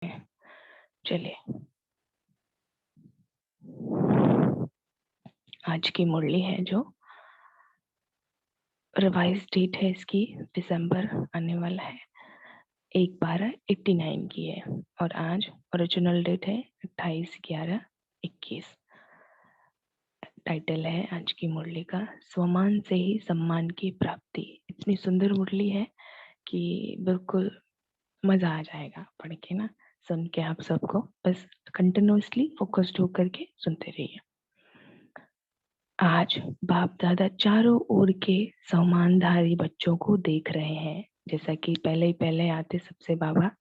चलिए, आज की मुरली है जो रिवाइज डेट है इसकी दिसंबर आने वाला है 1/12/89 की है और आज ओरिजिनल डेट है 28/11/21। टाइटल है आज की मुरली का स्वमान से ही सम्मान की प्राप्ति। इतनी सुंदर मुरली है कि बिल्कुल मजा आ जाएगा पढ़ के ना, सुन के आप सबको बस कंटिन्यूअसली फोकस्ड होकर के सुनते रहिए। आज बाप दादा चारों ओर के सम्मानधारी बच्चों को देख रहे हैं। जैसा कि पहले आते सबसे बाबा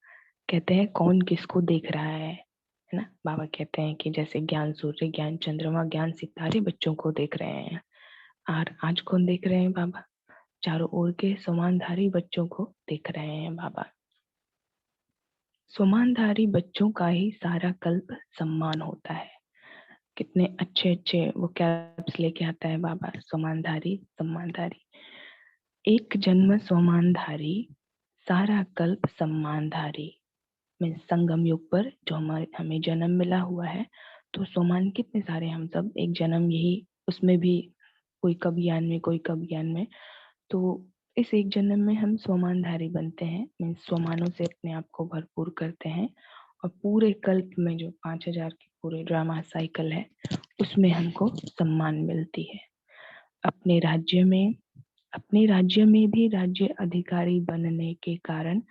कहते हैं कौन किसको देख रहा है ना। बाबा कहते हैं कि जैसे ज्ञान सूर्य, ज्ञान चंद्रमा, ज्ञान सितारे बच्चों को देख रहे हैं। और आज कौन देख रहे हैं बाबा? चारों ओर के सम्मानधारी बच्चों को देख रहे हैं बाबा। सम्मानधारी बच्चों का ही सारा कल्प सम्मान होता है। कितने अच्छे अच्छे वो कैप्स लेके आता है बाबा। सम्मानधारी, सम्मानधारी, एक जन्म सम्मानधारी, सारा कल्प सम्मानधारी। में संगम युग पर जो हमें जन्म मिला हुआ है, तो सम्मान कितने सारे हम सब एक जन्म यही उसमें भी, कोई कब ज्ञान में कोई कब ज्ञान में, तो इस एक जन्म में हम सम्मानधारी बनते हैं। मीन्स सम्मानों से अपने आप को भरपूर करते हैं और पूरे कल्प में जो 5000 की पूरे ड्रामा साइकिल है उसमें हमको सम्मान मिलती है। अपने राज्य में भी राज्य अधिकारी बनने के कारण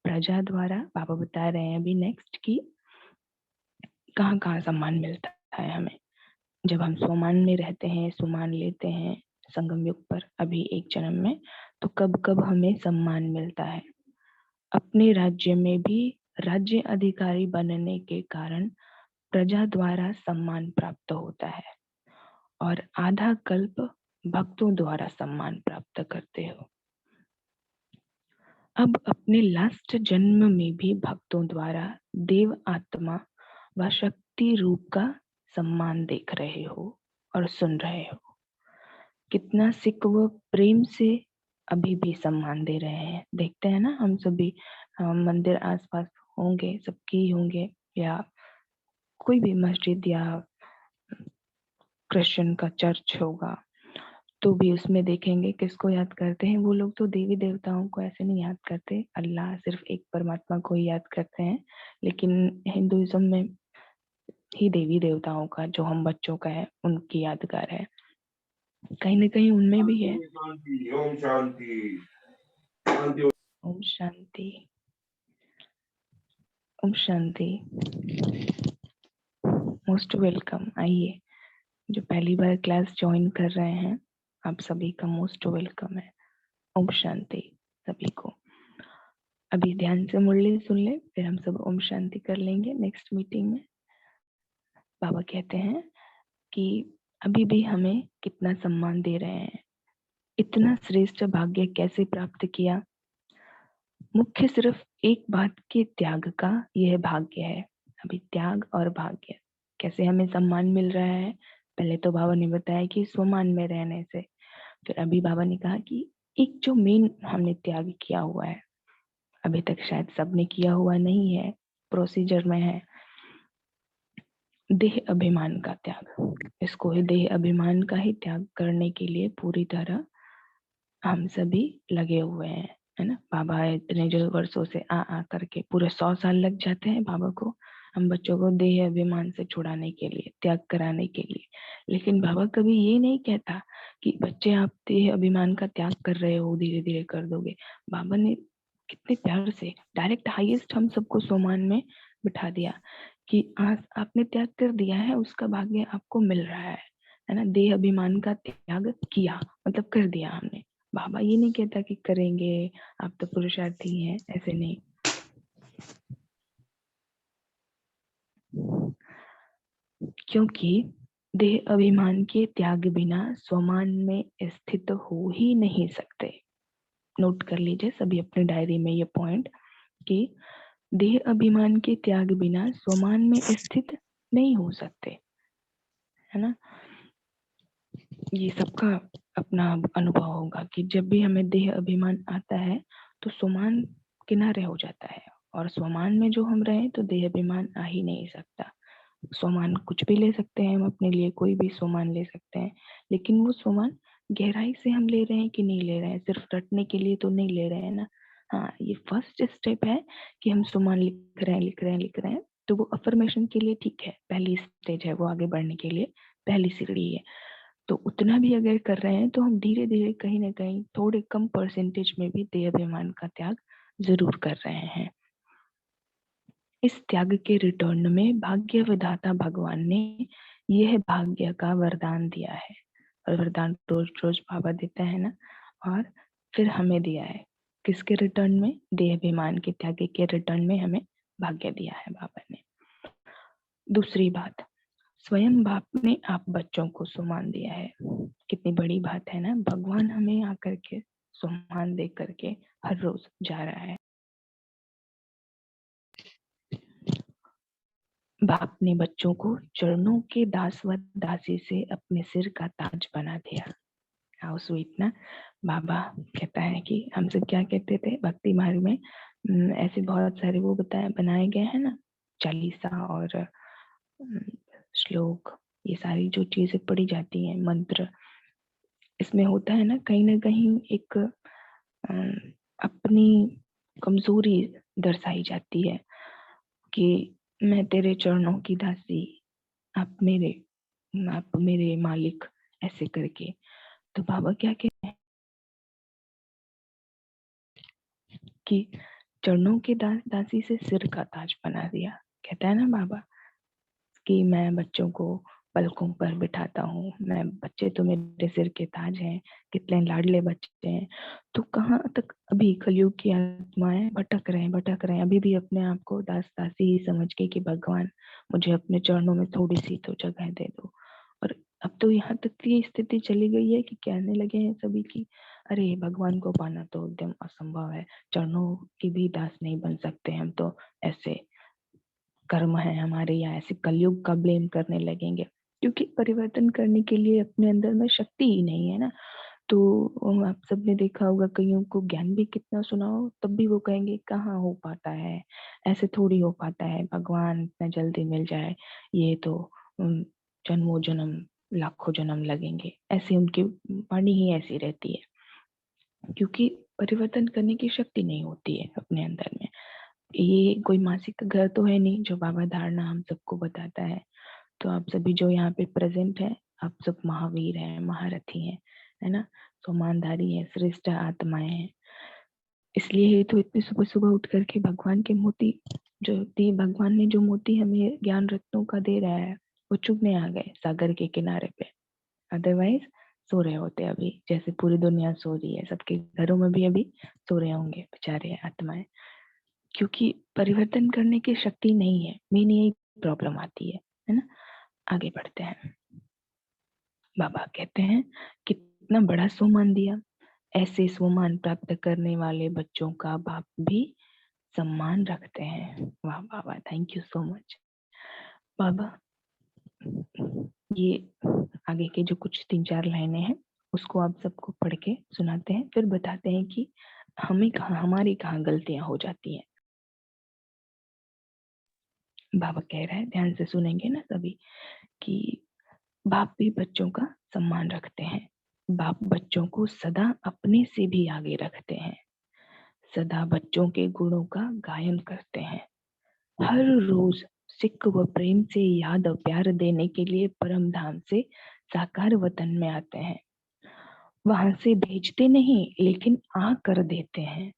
प्रजा द्वारा, बाबा बता रहे हैं अभी नेक्स्ट की कहाँ कहाँ सम्मान मिलता है हमें जब हम सम्मान में रहते हैं, सम्मान लेते हैं संगम युग पर अभी एक जन्म में, तो कब कब हमें सम्मान मिलता है। अपने राज्य में भी राज्य अधिकारी बनने के कारण प्रजा द्वारा सम्मान प्राप्त होता है और आधा कल्प भक्तों द्वारा सम्मान प्राप्त करते हो। अब अपने लास्ट जन्म में भी भक्तों द्वारा देव आत्मा व शक्ति रूप का सम्मान देख रहे हो और सुन रहे हो। कितना सिख व प्रेम से अभी भी सम्मान दे रहे हैं। देखते हैं ना हम सभी, मंदिर आसपास होंगे, सबकी होंगे, या कोई भी मस्जिद या क्रिश्चियन का चर्च होगा, तो भी उसमें देखेंगे किसको याद करते हैं। वो लोग तो देवी देवताओं को ऐसे नहीं याद करते, अल्लाह सिर्फ एक परमात्मा को ही याद करते हैं। लेकिन हिंदुइज्म में ही देवी देवताओं का जो हम बच्चों का है उनकी यादगार है, कहीं ना कहीं उनमें भी है। ओम शांति, ओम शांति, ओम शांति। Most welcome. आइए, जो पहली बार क्लास ज्वाइन कर रहे हैं आप सभी का मोस्ट वेलकम है। ओम शांति सभी को। अभी ध्यान से मुरली सुन ले, फिर हम सब ओम शांति कर लेंगे नेक्स्ट मीटिंग में। बाबा कहते हैं कि अभी भी हमें कितना सम्मान दे रहे हैं, इतना श्रेष्ठ भाग्य कैसे प्राप्त किया। मुख्य सिर्फ एक बात के त्याग का यह भाग्य है। अभी त्याग और भाग्य, कैसे हमें सम्मान मिल रहा है। पहले तो बाबा ने बताया कि स्वमान में रहने से, फिर अभी बाबा ने कहा कि एक जो मेन हमने त्याग किया हुआ है, अभी तक शायद सबने किया हुआ नहीं है, प्रोसीजर में है, देह अभिमान का त्याग। इसको ही देह अभिमान का ही त्याग करने के लिए पूरी तरह हम सभी लगे हुए हैं, है ना। बाबा इतने जो वर्षों से आ करके पूरे 100 साल लग जाते हैं बाबा को हम बच्चों को देह अभिमान से छुड़ाने के लिए, त्याग कराने के लिए। लेकिन बाबा कभी ये नहीं कहता कि बच्चे आप देह अभिमान का त्याग कर रहे हो, धीरे धीरे कर दोगे। बाबा ने कितने प्यार से डायरेक्ट हाईएस्ट हम सबको सम्मान में बिठा दिया कि आज आपने त्याग कर दिया है, उसका भाग्य आपको मिल रहा है ना। देह अभिमान का त्याग किया मतलब कर दिया हमने। बाबा ये नहीं कहता कि करेंगे, आप तो पुरुषार्थी हैं, ऐसे नहीं। क्योंकि देह अभिमान के त्याग बिना स्वमान में स्थित हो ही नहीं सकते। नोट कर लीजिए सभी अपने डायरी में ये पॉइंट कि देह अभिमान के त्याग बिना स्वमान में स्थित नहीं हो सकते, है ना। ये सबका अपना अनुभव होगा कि जब भी हमें देह अभिमान आता है तो स्वमान किनारे हो जाता है और स्वमान में जो हम रहे तो देह अभिमान आ ही नहीं सकता। स्वमान कुछ भी ले सकते हैं हम अपने लिए, कोई भी स्वमान ले सकते हैं, लेकिन वो स्वमान गहराई से हम ले रहे हैं कि नहीं ले रहे हैं, सिर्फ रटने के लिए तो नहीं ले रहे हैं ना। हाँ, ये फर्स्ट स्टेप है कि हम स्वमान लिख रहे हैं लिख रहे हैं लिख रहे हैं, तो वो अफर्मेशन के लिए ठीक है, पहली स्टेज है, वो आगे बढ़ने के लिए पहली सीढ़ी है। तो उतना भी अगर कर रहे हैं तो हम धीरे धीरे कहीं ना कहीं थोड़े कम परसेंटेज में भी देह अभिमान का त्याग जरूर कर रहे हैं। इस त्याग के रिटर्न में भाग्य विधाता भगवान ने यह भाग्य का वरदान दिया है, और वरदान रोज रोज बाबा देता है ना, और फिर हमें दिया है किसके रिटर्न में, देह अभिमान के त्याग के रिटर्न में हमें भाग्य दिया है बाबा ने। दूसरी बात, स्वयं बाप ने आप बच्चों को सम्मान दिया है। कितनी बड़ी बात है ना, भगवान हमें आकर के सम्मान दे करके हर रोज जा रहा है। बाप ने बच्चों को चरणों के दास व दासी से अपने सिर का ताज बना दिया। हाउ स्वीट ना। बाबा कहता है कि हमसे क्या कहते थे भक्ति मार्ग में, ऐसे बहुत सारे वो बनाए गए हैं ना, चालीसा और श्लोक, ये सारी जो चीजें पढ़ी जाती हैं, मंत्र, इसमें होता है ना कहीं एक अपनी कमजोरी दर्शाई जाती है कि मैं तेरे चरणों की दासी, आप मेरे मालिक, ऐसे करके। तो बाबा क्या कहते हैं कि चरणों के दासी से सिर का ताज बना दिया। कहता है ना बाबा कि मैं बच्चों को पलकों पर बिठाता हूँ, मैं बच्चे तो मेरे सिर के ताज हैं, कितने लाडले बच्चे हैं। तो कहाँ तक अभी कलयुग की आत्माएं भटक रहे हैं अभी भी अपने आप को दास दासी ही समझ के कि भगवान मुझे अपने चरणों में थोड़ी सी तो जगह दे दो। और अब तो यहाँ तक की स्थिति चली गई है कि कहने लगे हैं सभी की अरे भगवान को पाना तो एकदम असंभव है, चरणों की भी दास नहीं बन सकते हम तो, ऐसे कर्म है हमारे, या ऐसे कलयुग का ब्लेम करने लगेंगे, क्योंकि परिवर्तन करने के लिए अपने अंदर में शक्ति ही नहीं है ना। तो आप सबने देखा होगा कईयों को ज्ञान भी कितना सुनाओ तब भी वो कहेंगे कहाँ हो पाता है, ऐसे थोड़ी हो पाता है, भगवान इतना जल्दी मिल जाए, ये तो जन्मों जन्म लाखों जन्म लगेंगे, ऐसे उनकी वाणी ही ऐसी रहती है, क्योंकि परिवर्तन करने की शक्ति नहीं होती है अपने अंदर में। ये कोई मासिक का घर तो है नहीं जो बाबा धारणा हम सबको बताता है। तो आप सभी जो यहाँ पे प्रेजेंट है, आप सब महावीर हैं, महारथी हैं, है ना, सम्मानधारी है, श्रेष्ठ आत्माएं हैं। इसलिए ही तो इतनी सुबह सुबह उठ करके भगवान के मोती जो दी, भगवान ने जो मोती हमें ज्ञान रत्नों का दे रहा है, वो चुगने आ गए सागर के किनारे पे। अदरवाइज सो रहे होते अभी, जैसे पूरी दुनिया सो रही है, सबके घरों में भी अभी सो रहे होंगे बेचारे आत्माएं, क्योंकि परिवर्तन करने की शक्ति नहीं है। मेन यही प्रॉब्लम आती है ना। आगे बढ़ते हैं। बाबा कहते हैं कितना बड़ा सम्मान दिया, ऐसे सम्मान प्राप्त करने वाले बच्चों का बाप भी सम्मान रखते हैं। वाह बाबा, थैंक यू सो मच बाबा। ये आगे के जो कुछ 3-4 लाइनें हैं उसको आप सबको पढ़ के सुनाते हैं, फिर बताते हैं कि हमारी कहाँ गलतियां हो जाती हैं। बाबा कह रहा है, ध्यान से सुनेंगे ना सभी, कि बाप भी बच्चों का सम्मान रखते हैं, बाप बच्चों को सदा अपने से भी आगे रखते हैं, सदा बच्चों के गुणों का गायन करते हैं, हर रोज सिक व प्रेम से याद और प्यार देने के लिए परम धाम से साकार वतन में आते हैं। वहां से भेजते नहीं लेकिन आ कर देते हैं।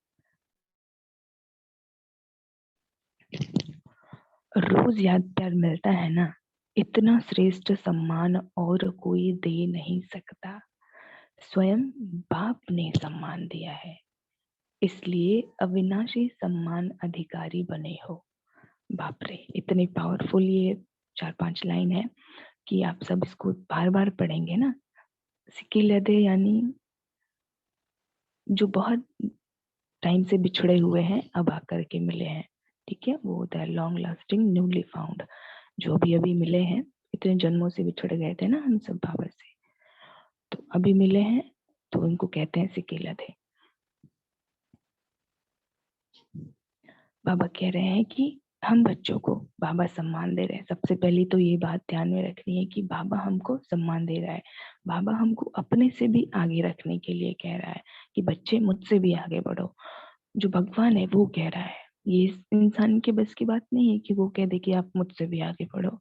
रोज याद प्यार मिलता है ना, इतना श्रेष्ठ सम्मान और कोई दे नहीं सकता। स्वयं बाप ने सम्मान दिया है, इसलिए अविनाशी सम्मान अधिकारी बने हो। बाप रे, इतनी पावरफुल ये 4-5 लाइन है कि आप सब इसको बार बार पढ़ेंगे ना। सिकिलदे यानी जो बहुत टाइम से बिछड़े हुए हैं अब आकर के मिले हैं, ठीक है, वो होता है लॉन्ग लास्टिंग न्यूली फाउंड। जो भी अभी मिले हैं, इतने जन्मों से बिछड़ गए थे ना हम सब बाबा से, तो अभी मिले हैं, तो उनको कहते हैं सिकिलदे। बाबा कह रहे हैं कि हम बच्चों को बाबा सम्मान दे रहे हैं। सबसे पहले तो ये बात ध्यान में रखनी है कि बाबा हमको सम्मान दे रहा है। बाबा हमको अपने से भी आगे रखने के लिए कह रहा है कि बच्चे मुझसे भी आगे बढ़ो। जो भगवान है वो कह रहा है, ये इंसान के बस की बात नहीं है कि वो कह दे कि आप मुझसे भी आगे बढ़ो।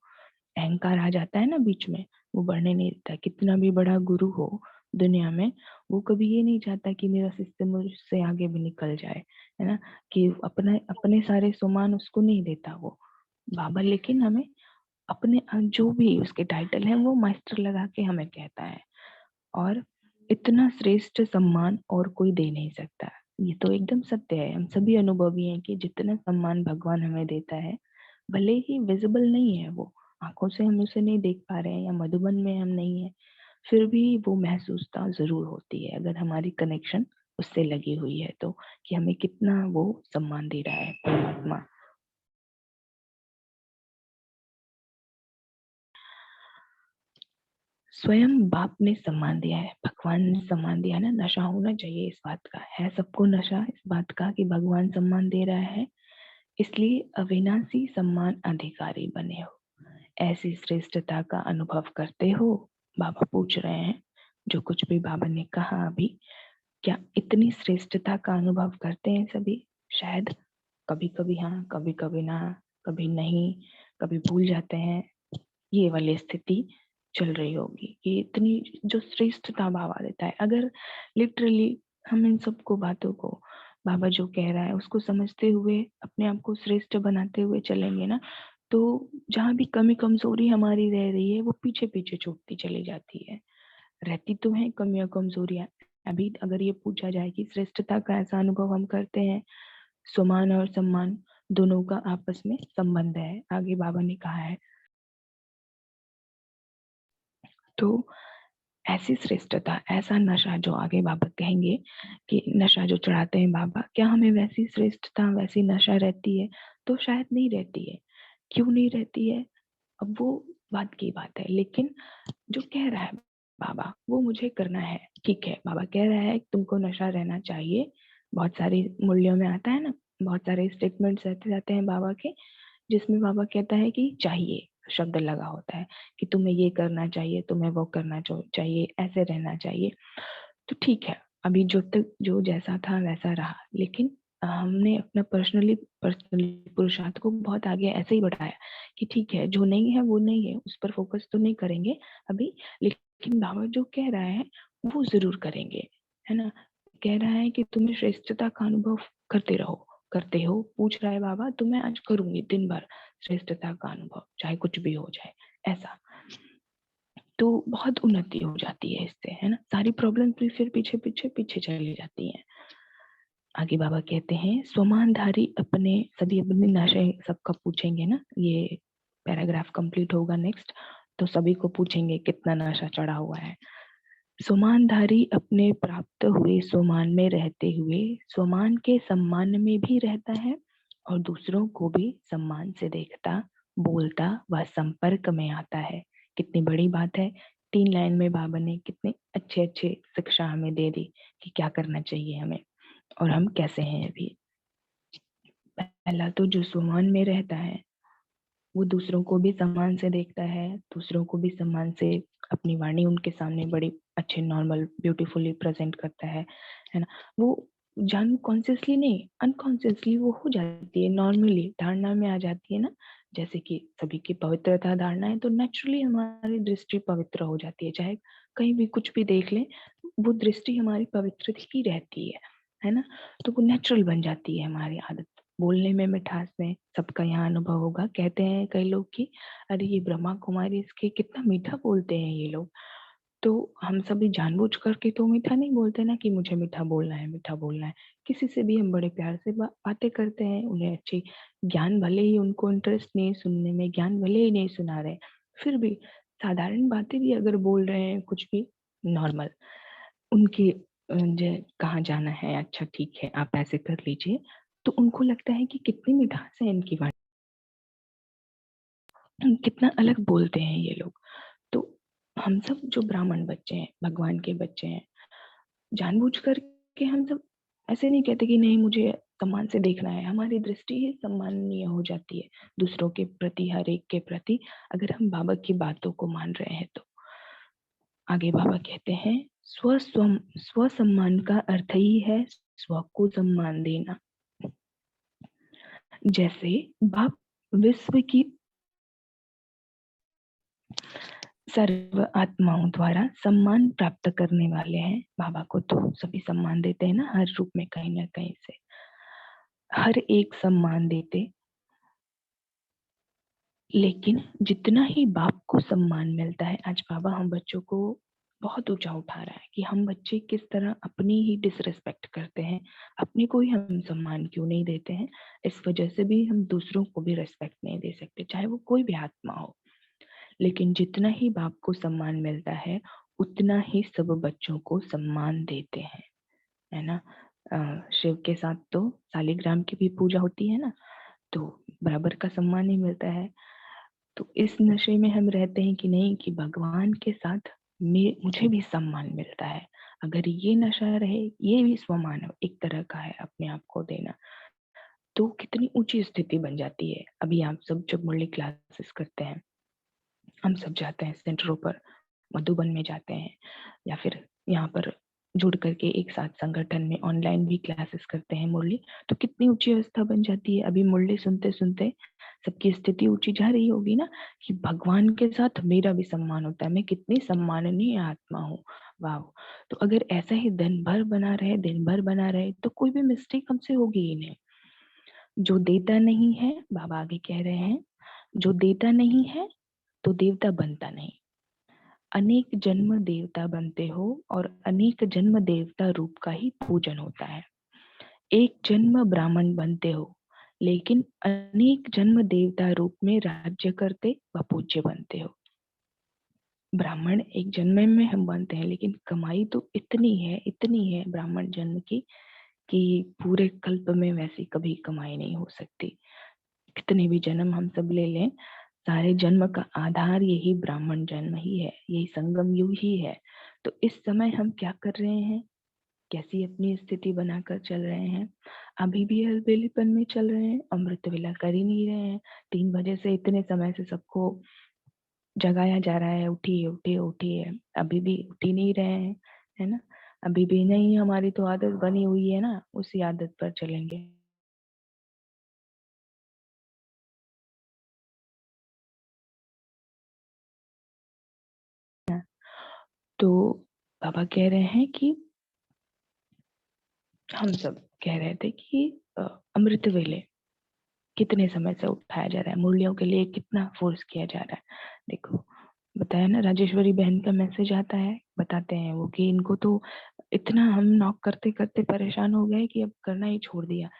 अहंकार आ जाता है ना बीच में, वो बढ़ने नहीं देता। कितना भी बड़ा गुरु हो दुनिया में, वो कभी ये नहीं चाहता कि मेरा सिस्टम मुझसे आगे भी निकल जाए, है ना, कि अपने अपने सारे सामान उसको नहीं देता वो बाबा। लेकिन हमें अपने जो भी उसके टाइटल है वो मास्टर लगा के हमें कहता है। और इतना श्रेष्ठ सम्मान और कोई दे नहीं सकता। ये तो एकदम सत्य है, हम सभी अनुभवी हैं कि जितना सम्मान भगवान हमें देता है, भले ही विजिबल नहीं है वो, आंखों से हम उसे नहीं देख पा रहे हैं या मधुबन में हम नहीं है, फिर भी वो महसूसता जरूर होती है अगर हमारी कनेक्शन उससे लगी हुई है तो, कि हमें कितना वो सम्मान दे रहा है परमात्मा। स्वयं बाप ने सम्मान दिया है, भगवान ने सम्मान दिया है ना। नशा होना चाहिए इस बात का, है सबको नशा इस बात का कि भगवान सम्मान दे रहा है, इसलिए अविनाशी सम्मान अधिकारी बने हो। ऐसी श्रेष्ठता का अनुभव करते हो, बाबा पूछ रहे हैं। जो कुछ भी बाबा ने कहा अभी, क्या इतनी श्रेष्ठता का अनुभव करते हैं सभी? शायद कभी कभी हाँ, कभी कभी ना, कभी नहीं, कभी भूल जाते हैं। ये वाली स्थिति चल रही होगी कि इतनी जो श्रेष्ठता बाबा देता है, अगर लिटरली हम इन सबको बातों को, बाबा जो कह रहा है उसको समझते हुए अपने आप को श्रेष्ठ बनाते हुए चलेंगे ना, तो जहाँ भी कमी कमजोरी हमारी रह रही है वो पीछे पीछे छूटती चली जाती है। रहती तो है कमियां कमजोरियां। अभी अगर ये पूछा जाए कि श्रेष्ठता का ऐसा अनुभव हम करते हैं, स्वमान और सम्मान दोनों का आपस में संबंध है, आगे बाबा ने कहा है। तो ऐसी श्रेष्ठता, ऐसा नशा जो आगे बाबा कहेंगे कि नशा जो चढ़ाते हैं बाबा, क्या हमें वैसी श्रेष्ठता वैसी नशा रहती है? तो शायद नहीं रहती है। क्यों नहीं रहती है, अब वो बात की बात है। लेकिन जो कह रहा है बाबा वो मुझे करना है, ठीक है। बाबा कह रहा है तुमको नशा रहना चाहिए, बहुत सारी मूल्यों में आता है ना, बहुत सारे स्टेटमेंट्स रहते जाते हैं बाबा के, जिसमें बाबा कहता है कि चाहिए शब्द लगा होता है कि तुम्हें ये करना चाहिए, तुम्हें वो करना चाहिए, ऐसे रहना चाहिए। तो ठीक है, अभी जो तक जो जैसा था वैसा रहा, लेकिन हमने अपना पर्सनली पुरुषार्थ को बहुत आगे ऐसे ही बढ़ाया कि ठीक है, जो नहीं है वो नहीं है, उस पर फोकस तो नहीं करेंगे अभी, लेकिन बाबा जो कह रहा है वो जरूर करेंगे, है ना। कह रहा है कि तुम्हें श्रेष्ठता का अनुभव करते रहो, करते हो, पूछ रहा है बाबा, तो मैं आज करूंगी दिन भर श्रेष्ठता का अनुभव, चाहे कुछ भी हो जाए ऐसा। तो बहुत उन्नति हो जाती है इससे, है ना। सारी प्रॉब्लम फिर पीछे पीछे पीछे चली जाती हैं। आगे बाबा कहते हैं स्वमानधारी अपने, सभी अपने नशे सबका पूछेंगे ना, ये पैराग्राफ कंप्लीट होगा नेक्स्ट, तो सभी को पूछेंगे कितना नशा चढ़ा हुआ है। स्वमानधारी अपने प्राप्त हुए स्वमान में रहते हुए स्वमान के सम्मान में भी रहता है और दूसरों को भी सम्मान से देखता, बोलता व संपर्क में आता है। कितनी बड़ी बात है। 3 लाइन में बाबा ने कितने अच्छे अच्छे शिक्षा हमें दे दी कि क्या करना चाहिए हमें और हम कैसे हैं अभी। पहला तो जो स्वमान में रहता है वो दूसरों को भी सम्मान से देखता है, दूसरों को भी सम्मान से अपनी वाणी उनके सामने बड़ी अच्छे नॉर्मल ब्यूटीफुली प्रेजेंट करता है ना। वो जान कॉन्शियसली नहीं, अनकॉन्शियसली वो हो जाती है, नॉर्मली धारणा में आ जाती है ना। जैसे कि सभी की पवित्रता धारणा है तो नेचुरली हमारी दृष्टि पवित्र हो जाती है, चाहे कहीं भी कुछ भी देख लें, वो दृष्टि हमारी पवित्र ही रहती है ना। तो वो नेचुरल बन जाती है हमारी आदत, बोलने में मिठास में। सबका यहाँ अनुभव होगा, कहते हैं कई लोग कि अरे ये ब्रह्मा कुमारी इसके कितना मीठा बोलते हैं ये लोग। तो हम सभी जानबूझ करके तो मीठा नहीं बोलते ना कि मुझे मीठा बोलना है, मीठा बोलना है। किसी से भी हम बड़े प्यार से बातें करते हैं, उन्हें अच्छी ज्ञान, भले ही उनको इंटरेस्ट नहीं सुनने में, ज्ञान भले ही नहीं सुना रहे, फिर भी साधारण बातें भी अगर बोल रहे हैं, कुछ भी नॉर्मल उनकी कहाँ जाना है, अच्छा ठीक है आप ऐसे कर लीजिए, तो उनको लगता है कि कितनी मिठास है इनकी वाणी, कितना अलग बोलते हैं ये लोग। तो हम सब जो ब्राह्मण बच्चे हैं, भगवान के बच्चे हैं, जानबूझ कर के हम सब ऐसे नहीं कहते कि नहीं मुझे सम्मान से देखना है, हमारी दृष्टि ही सम्माननीय हो जाती है दूसरों के प्रति, हर एक के प्रति, अगर हम बाबा की बातों को मान रहे हैं तो। आगे बाबा कहते हैं, स्व सम्मान का अर्थ ही है स्व को सम्मान देना। जैसे बाप विश्व की सर्व आत्माओं द्वारा सम्मान प्राप्त करने वाले हैं, बाबा को तो सभी सम्मान देते हैं ना, हर रूप में कहीं ना कहीं से हर एक सम्मान देते, लेकिन जितना ही बाप को सम्मान मिलता है, आज बाबा हम बच्चों को बहुत ऊंचा उठा रहा है कि हम बच्चे किस तरह अपनी ही डिसरिस्पेक्ट करते हैं, अपने को ही हम सम्मान क्यों नहीं देते हैं। इस वजह से भी हम दूसरों को भी रिस्पेक्ट नहीं दे सकते, चाहे वो कोई भी आत्मा हो। लेकिन जितना ही बाप को सम्मान मिलता है, उतना ही सब बच्चों को सम्मान देते हैं, है ना। शिव के साथ तो शालिग्राम की भी पूजा होती है ना, तो बराबर का सम्मान ही मिलता है। तो इस नशे में हम रहते हैं कि नहीं, कि भगवान के साथ मुझे भी सम्मान मिलता है। अगर ये नशा रहे, ये भी स्वमान एक तरह का है अपने आप को देना, तो कितनी ऊंची स्थिति बन जाती है। अभी आप सब जब मुरली क्लासेस करते हैं, हम सब जाते हैं सेंटरों पर, मधुबन में जाते हैं, या फिर यहाँ पर जुड़ करके एक साथ संगठन में ऑनलाइन भी क्लासेस करते हैं मुरली, तो कितनी ऊंची अवस्था बन जाती है। अभी मुरली सुनते सुनते सबकी स्थिति ऊंची जा रही होगी ना, कि भगवान के साथ मेरा भी सम्मान होता है, मैं कितनी सम्माननीय आत्मा हूँ। वाह। तो अगर ऐसा ही दिन भर बना रहे, दिन भर बना रहे, तो कोई भी मिस्टेक हमसे होगी ही नहीं। जो देता नहीं है, बाबा आगे कह रहे हैं, जो देता नहीं है तो देवता बनता नहीं। अनेक जन्म देवता बनते हो और अनेक जन्म देवता रूप का ही पूजन होता है। एक जन्म ब्राह्मण बनते हो, लेकिन अनेक जन्म देवता रूप में राज्य करते व पूज्य बनते हो। ब्राह्मण एक जन्म में हम बनते हैं, लेकिन कमाई तो इतनी है ब्राह्मण जन्म की, कि पूरे कल्प में वैसी कभी कमाई नहीं हो सकती। कितने भी जन्म हम सब ले लें, सारे जन्म का आधार यही ब्राह्मण जन्म ही है, यही संगम युग ही है। तो इस समय हम क्या कर रहे हैं, कैसी अपनी स्थिति बनाकर चल रहे हैं। अभी भी अलबेलीपन में चल रहे हैं, अमृत वेला कर ही नहीं रहे हैं। 3 बजे से इतने समय से सबको जगाया जा रहा है, उठिए उठिए उठिए, अभी भी उठ ही नहीं रहे हैं, है ना। अभी भी नहीं, हमारी तो आदत बनी हुई है ना, उसी आदत पर चलेंगे। तो बाबा कह रहे हैं कि हम सब कह रहे थे कि अमृत वेले कितने समय से उठाया जा रहा है, मुरलियों के लिए कितना फोर्स किया जा रहा है। देखो, बताया ना, राजेश्वरी बहन का मैसेज आता है, बताते हैं वो कि इनको तो इतना हम नॉक करते करते परेशान हो गए कि अब करना ही छोड़ दिया।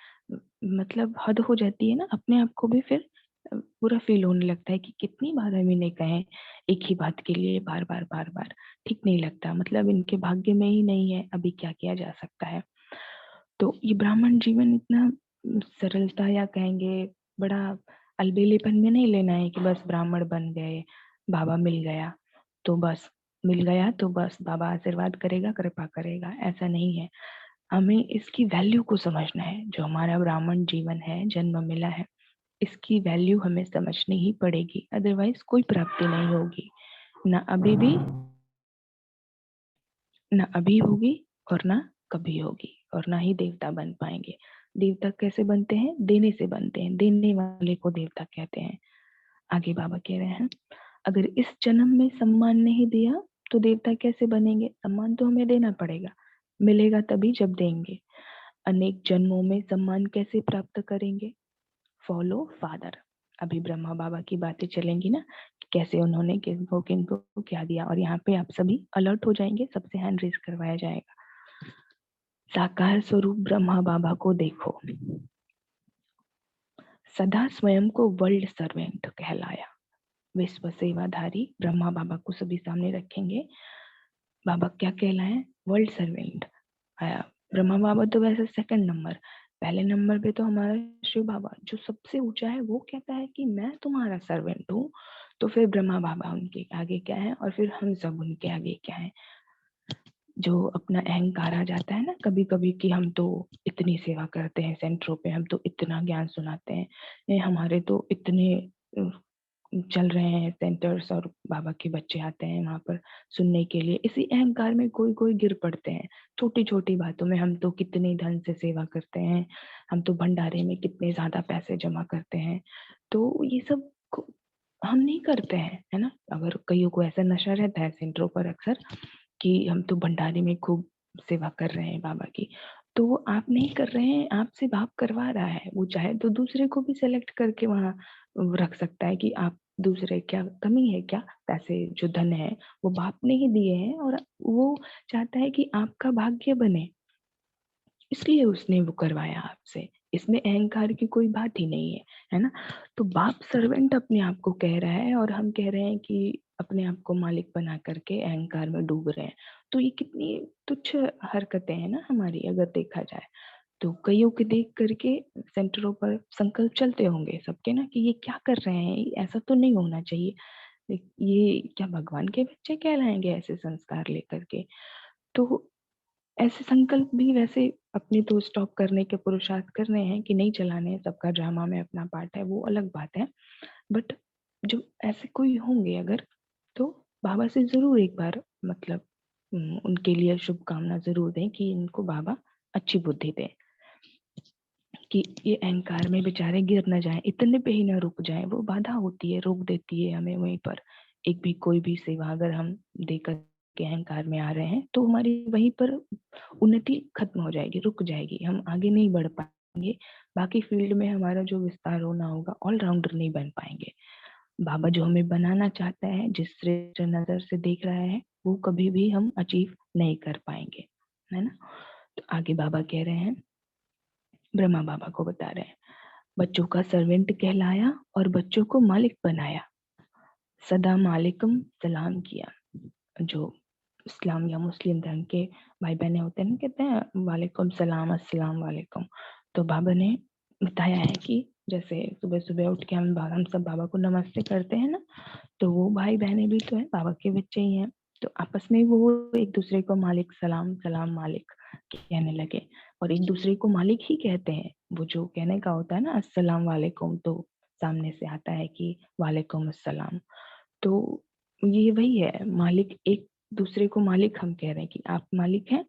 मतलब हद हो जाती है ना, अपने आप को भी फिर बुरा फील होने लगता है कि कितनी बार हम इन्हें कहें एक ही बात के लिए, बार बार बार बार, ठीक नहीं लगता। मतलब इनके भाग्य में ही नहीं है, अभी क्या किया जा सकता है। तो ये ब्राह्मण जीवन इतना सरलता, या कहेंगे बड़ा अलबेलेपन में नहीं लेना है कि बस ब्राह्मण बन गए, बाबा मिल गया तो बस, मिल गया तो बस बाबा आशीर्वाद करेगा, कृपा करेगा, ऐसा नहीं है। हमें इसकी वैल्यू को समझना है। जो हमारा ब्राह्मण जीवन है, जन्म मिला है, इसकी वैल्यू हमें समझनी ही पड़ेगी, अदरवाइज कोई प्राप्ति नहीं होगी। ना अभी भी, ना अभी होगी, और ना कभी होगी, और ना ही देवता बन पाएंगे। देवता कैसे बनते हैं, देने से बनते हैं, देने वाले को देवता कहते हैं। आगे बाबा कह रहे हैं, अगर इस जन्म में सम्मान नहीं दिया तो देवता कैसे बनेंगे। सम्मान तो हमें देना पड़ेगा, मिलेगा तभी जब देंगे। अनेक जन्मों में सम्मान कैसे प्राप्त करेंगे, फॉलो फादर। अभी ब्रह्मा बाबा की बातें चलेंगी ना, कैसे उन्होंने किनको किनको क्या दिया, और यहाँ पे आप सभी अलर्ट हो जाएंगे, सबसे हैंड रेज करवाया जाएगा। साकार स्वरूप ब्रह्मा बाबा को देखो, सदा स्वयं को वर्ल्ड सर्वेंट कहलाया। विश्व सेवाधारी ब्रह्मा बाबा को सभी सामने रखेंगे। बाबा क्या कहलाए, वर्ल्ड सर्वेंट आया। ब्रह्मा बाबा तो वैसे सेकंड नंबर, पहले नंबर पे तो हमारा शिव बाबा जो सबसे ऊंचा है, वो कहता है कि मैं तुम्हारा सर्वेंट हूँ। तो फिर ब्रह्मा बाबा उनके आगे क्या है, और फिर हम सब उनके आगे क्या है। जो अपना अहंकार आ जाता है ना कभी कभी कि हम तो इतनी सेवा करते हैं सेंटरों पे, हम तो इतना ज्ञान सुनाते हैं, ये हमारे तो इतने चल रहे हैं सेंटर्स और बाबा के बच्चे आते हैं वहां पर सुनने के लिए, इसी अहंकार में कोई कोई गिर पड़ते हैं छोटी छोटी बातों में। हम तो कितने धन से सेवा करते हैं, हम तो भंडारे में कितने ज्यादा पैसे जमा करते हैं, तो ये सब हम नहीं करते हैं, है ना। अगर कईयों को ऐसा नशा रहता है सेंटरों पर अक्सर कि हम तो भंडारे में खूब सेवा कर रहे हैं बाबा की, तो वो आप नहीं कर रहे हैं, आपसे बाप करवा रहा है। वो चाहे तो दूसरे को भी सेलेक्ट करके वहाँ रख सकता है कि आप दूसरे, क्या कमी है क्या, पैसे जो धन है वो बाप ने ही दिए हैं और वो चाहता है कि आपका भाग्य बने, इसलिए उसने वो करवाया आपसे। इसमें अहंकार की कोई बात ही नहीं है ना। तो बाप सर्वेंट अपने आप को कह रहा है और हम कह रहे हैं कि अपने आप को मालिक बना करके अहंकार में डूब रहे हैं। तो ये कितनी तुच्छ हरकतें हैं ना हमारी, अगर देखा जाए तो। कईयों के देख करके सेंटरों पर संकल्प चलते होंगे सबके ना कि ये क्या कर रहे हैं, ऐसा तो नहीं होना चाहिए, ये क्या भगवान के बच्चे कहलाएंगे ऐसे संस्कार लेकर के। तो ऐसे संकल्प भी वैसे अपने तो स्टॉप करने के पुरुषार्थ कर रहे हैं कि नहीं चलाने हैं, सबका ड्रामा में अपना पार्ट है, वो अलग बात है। बट जो ऐसे कोई होंगे अगर, तो बाबा से जरूर एक बार मतलब उनके लिए शुभकामना जरूर दें कि इनको बाबा अच्छी बुद्धि दें, कि ये अहंकार में बेचारे गिर न जाएं, इतने पे ही ना रुक जाएं। वो बाधा होती है, रोक देती है हमें वहीं पर। एक भी कोई भी सेवा अगर हम देकर के अहंकार में आ रहे हैं तो हमारी वहीं पर उन्नति खत्म हो जाएगी, रुक जाएगी, हम आगे नहीं बढ़ पाएंगे। बाकी फील्ड में हमारा जो विस्तार होना होगा, ऑलराउंडर नहीं बन पाएंगे। बाबा जो हमें बनाना चाहता है, जिस श्रेष्ठ नजर से देख रहा है, वो कभी भी हम अचीव नहीं कर पाएंगे, है ना। तो आगे बाबा कह रहे हैं, ब्रह्मा बाबा को बता रहे हैं, बच्चों का सर्वेंट कहलाया और बच्चों को मालिक बनाया, सदा मालिकम सलाम किया। जो इस्लाम या मुस्लिम धर्म के भाई बहने होते हैं ना, कहते हैं वालेकुम सलाम, अस्सलाम वालेकुम। तो बाबा ने बताया है कि जैसे सुबह सुबह उठ के हम सब बाबा को नमस्ते करते हैं ना, तो वो भाई बहने भी तो है, बाबा के बच्चे ही हैं। तो आपस में वो एक दूसरे को मालिक सलाम, सलाम मालिक कहने लगे, और एक दूसरे को मालिक ही कहते हैं। वो जो कहने का होता है ना अस्सलाम वालेकुम, तो सामने से आता है कि वालेकुम अस्सलाम। तो ये वही है, मालिक एक दूसरे को मालिक हम कह रहे हैं कि आप मालिक हैं,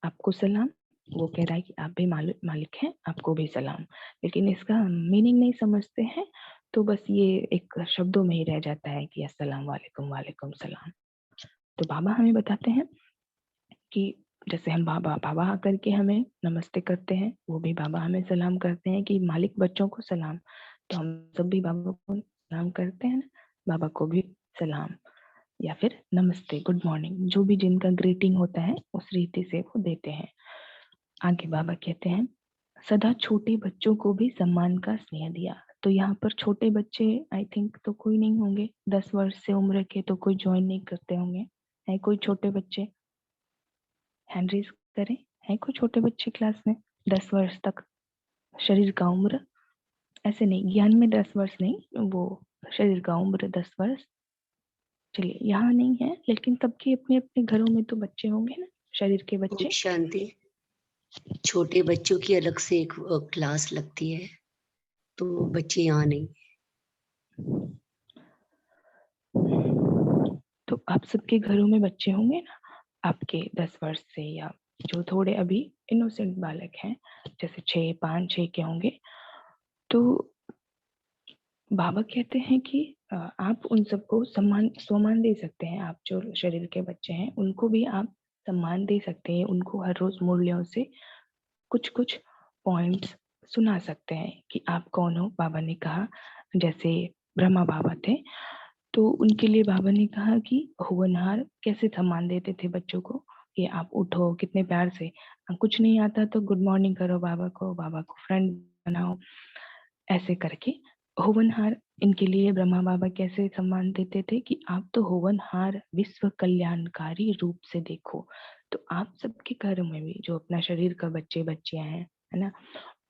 आपको सलाम। वो कह रहा है कि आप भी मालिक मालिक हैं, आपको भी सलाम। लेकिन इसका मीनिंग नहीं समझते हैं, तो बस ये एक शब्दों में ही रह जाता है कि अस्सलाम वालेकुम, वालेकुम सलाम। तो बाबा हमें बताते हैं कि जैसे हम बाबा बाबा आकर के हमें नमस्ते करते हैं, वो भी बाबा हमें सलाम करते हैं कि मालिक बच्चों को सलाम। तो हम सब भी बाबा को सलाम करते हैं ना, बाबा को भी सलाम या फिर नमस्ते, गुड मॉर्निंग, जो भी जिनका ग्रीटिंग होता है उस रीति से वो देते हैं। आगे बाबा कहते हैं, सदा छोटे बच्चों को भी सम्मान का स्नेह दिया। तो यहाँ पर छोटे बच्चे आई थिंक तो कोई नहीं होंगे, 10 वर्ष से उम्र के तो कोई ज्वाइन नहीं करते होंगे। है कोई छोटे बच्चे, हैंड रेज करें। है कोई छोटे बच्चे क्लास में 10 वर्ष तक, शरीर का उम्र, ऐसे नहीं ज्ञान में 10 वर्ष नहीं, वो शरीर का उम्र 10 वर्ष। चलिए यहाँ नहीं है, लेकिन सबके अपने अपने घरों में तो बच्चे होंगे ना, शरीर के ओम बच्चे। शांति। छोटे बच्चों की अलग से एक क्लास लगती है, तो बच्चे यहाँ नहीं। तो आप सबके घरों में बच्चे होंगे ना, आपके 10 वर्ष से, या जो थोड़े अभी इनोसेंट बालक हैं, जैसे 6, 5, 6 के होंगे। तो बाबा कहते हैं कि आप उन सबको सम्मान सम्मान दे सकते हैं। आप जो शरीर के बच्चे हैं उनको भी आप सम्मान दे सकते हैं, उनको हर रोज मूल्यों से कुछ कुछ पॉइंट्स सुना सकते हैं कि आप कौन हो। बाबा ने कहा, जैसे ब्रह्मा बाबा थे, तो उनके लिए बाबा ने कहा कि होनहार कैसे सम्मान देते थे बच्चों को, कि आप उठो कितने प्यार से, कुछ नहीं आता तो गुड मॉर्निंग करो बाबा को, बाबा को फ्रेंड बनाओ, ऐसे करके होवनहार। इनके लिए ब्रह्मा बाबा कैसे सम्मान देते थे कि आप तो होवनहार विश्व कल्याणकारी रूप से देखो। तो आप सबके घर में भी जो अपना शरीर का बच्चे बच्चियां हैं, है ना,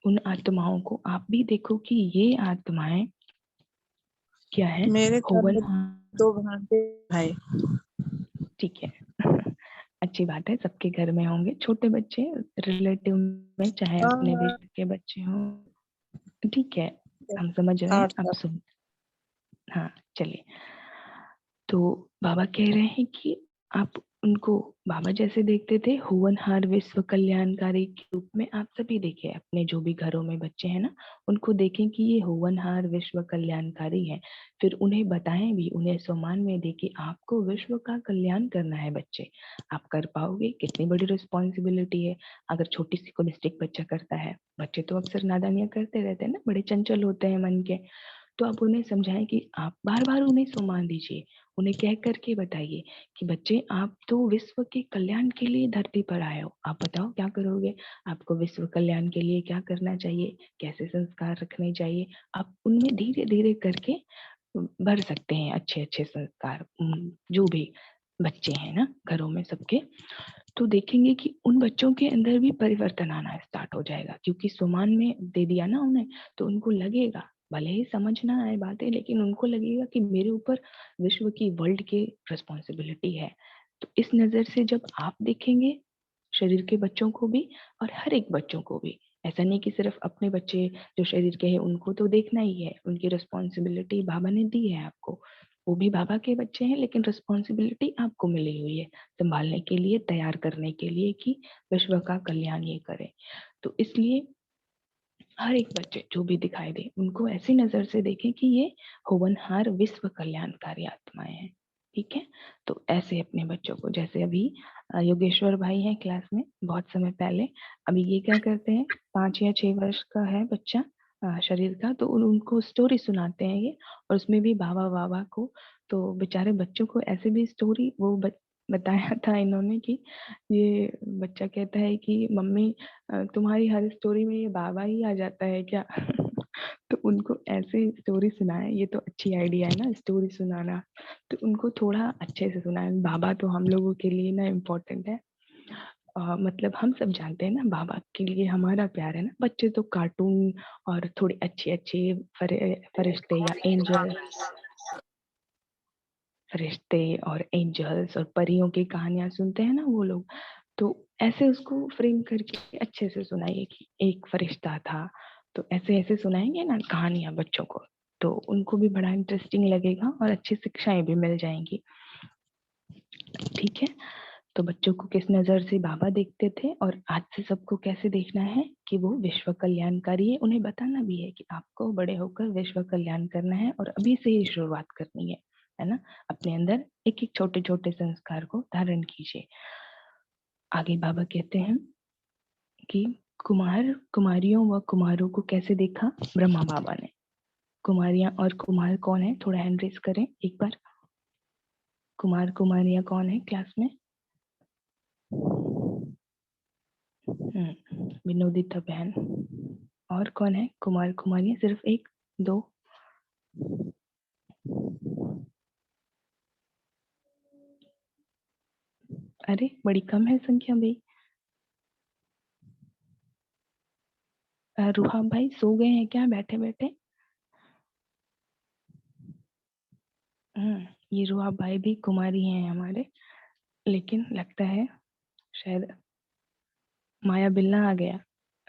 उन आत्माओं को आप भी देखो कि ये आत्माएं क्या है, मेरे घर में होवनहार। 2 भांजे भाई। ठीक है अच्छी बात है, सबके घर में होंगे छोटे बच्चे, रिलेटिव में चाहे अपने हाँ, बेटे के बच्चे हों, ठीक है, हम समझ रहे हैं, 8 अब साल। सुन। हाँ, चलिए। तो बाबा कह रहे हैं कि आप उनको बाबा जैसे देखते थे हुवनहार विश्व कल्याणकारी के रूप में, आप सभी देखें अपने जो भी घरों में बच्चे हैं ना, उनको देखें कि ये हुवनहार विश्व कल्याणकारी है। फिर उन्हें बताएं भी, उन्हें सम्मान में दें कि आपको विश्व का कल्याण करना है बच्चे, आप कर पाओगे, कितनी बड़ी रिस्पॉन्सिबिलिटी है। अगर छोटी सी को मिस्टेक बच्चा करता है, बच्चे तो अक्सर नादानियां करते रहते हैं ना, बड़े चंचल होते हैं मन के, तो आप उन्हें समझाएं कि आप बार बार उन्हें सम्मान दीजिए, उन्हें कह करके बताइए कि बच्चे आप तो विश्व के कल्याण के लिए धरती पर आए हो, आप बताओ क्या करोगे, आपको विश्व कल्याण के लिए क्या करना चाहिए, कैसे संस्कार रखने चाहिए। आप उनमें धीरे धीरे करके भर सकते हैं अच्छे अच्छे संस्कार, जो भी बच्चे हैं ना घरों में सबके, तो देखेंगे कि उन बच्चों के अंदर भी परिवर्तन आना स्टार्ट हो जाएगा, क्योंकि सम्मान में दे दिया ना उन्हें, तो उनको लगेगा, भले ही समझ ना आए बातें, लेकिन उनको लगेगा कि मेरे ऊपर विश्व की, वर्ल्ड की रिस्पॉन्सिबिलिटी है। तो इस नज़र से जब आप देखेंगे शरीर के बच्चों को भी और हर एक बच्चों को भी, ऐसा नहीं कि सिर्फ अपने बच्चे जो शरीर के हैं उनको तो देखना ही है, उनकी रिस्पॉन्सिबिलिटी बाबा ने दी है आपको, वो भी बाबा के बच्चे हैं, लेकिन रिस्पॉन्सिबिलिटी आपको मिली हुई है संभालने के लिए, तैयार करने के लिए कि विश्व का कल्याण ये करें। तो इसलिए हर एक बच्चे जो भी दिखाई दे, उनको ऐसी नजर से देखें कि ये होवनहार विश्व कल्याणकारी आत्माएं हैं, ठीक है। तो ऐसे अपने बच्चों को, जैसे अभी योगेश्वर भाई हैं क्लास में बहुत समय पहले, अभी ये क्या करते हैं, 5 या 6 वर्ष का है बच्चा शरीर का, तो उनको स्टोरी सुनाते हैं ये, और उसमें भी बाबा बाबा को, तो बेचारे बच्चों को ऐसे भी स्टोरी वो बताया था इन्होंने कि ये बच्चा कहता है कि मम्मी तुम्हारी हर स्टोरी में ये बाबा ही आ जाता है क्या? तो उनको ऐसे स्टोरी सुनाए, ये तो अच्छी आइडिया है ना स्टोरी सुनाना, तो उनको थोड़ा अच्छे से सुनाए। बाबा तो हम लोगों के लिए ना इम्पोर्टेंट है, मतलब हम सब जानते हैं ना बाबा के लिए हमारा प्यार है ना, बच्चे तो कार्टून और थोड़ी अच्छी अच्छी फरिश्ते या एंजल, फरिश्ते और एंजल्स और परियों की कहानियां सुनते हैं ना वो लोग, तो ऐसे उसको फ्रेम करके अच्छे से सुनाइए कि एक फरिश्ता था, तो ऐसे ऐसे सुनाएंगे ना कहानियां बच्चों को, तो उनको भी बड़ा इंटरेस्टिंग लगेगा और अच्छी शिक्षाएं भी मिल जाएंगी, ठीक है। तो बच्चों को किस नजर से बाबा देखते थे और आज से सबको कैसे देखना है कि वो विश्व कल्याणकारी है, उन्हें बताना भी है कि आपको बड़े होकर विश्व कल्याण करना है और अभी से ही शुरुआत करनी है ना। अपने अंदर एक एक छोटे छोटे संस्कार को धारण कीजिए। आगे बाबा कहते हैं कि कुमार कुमारियों व कुमारों को कैसे देखा ब्रह्मा बाबा ने। कुमारियां और कुमार कौन है, थोड़ा हैंड रेज करें एक बार। कुमार कुमारियां कौन है क्लास में? विनोदिता बहन। और कौन है कुमार कुमारियां, सिर्फ एक, दो? अरे बड़ी कम है संख्या भाई। रूहा भाई सो गए हैं क्या बैठे बैठे? ये रूहा भाई भी कुमारी हैं हमारे, लेकिन लगता है शायद माया बिल्ला आ गया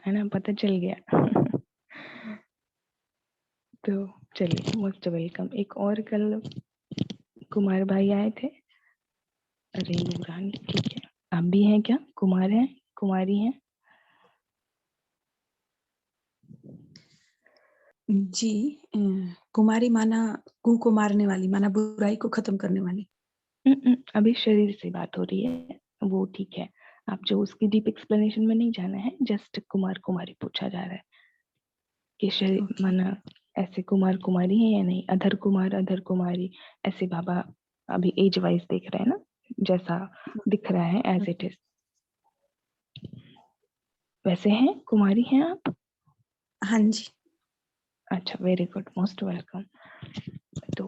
है ना, पता चल गया। तो चलिए, मोस्ट वेलकम। एक और कल कुमार भाई आए थे, अरे रानी, ठीक है। आप भी हैं क्या, कुमार हैं, कुमारी हैं? जी। कुमारी माना कु को मारने वाली, माना बुराई को खत्म करने वाली। अभी शरीर से बात हो रही है, वो ठीक है। आप जो उसकी डीप एक्सप्लेनेशन में नहीं जाना है, जस्ट कुमार कुमारी पूछा जा रहा है कि शरीर ओके। माना ऐसे कुमार कुमारी है या नहीं, अधर कुमार अधर कुमारी, ऐसे बाबा अभी एज वाइज देख रहे हैं ना, जैसा दिख रहा है एज इट इज वैसे हैं, कुमारी हैं आप? हाँ जी। अच्छा, वेरी गुड, मोस्ट वेलकम। तो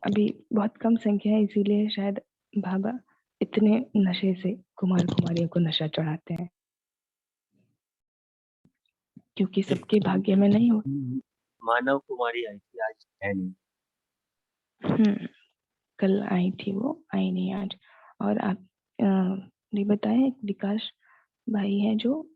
अभी बहुत कम संख्या है, इसीलिए शायद बाबा इतने नशे से कुमार कुमारियों को नशा चढ़ाते हैं, क्योंकि सबके भाग्य में नहीं हो। मानव कुमारी आई थी, आज है नहीं। कल आई थी वो, आई नहीं आज। और आप ये बताएं, विकास भाई है जो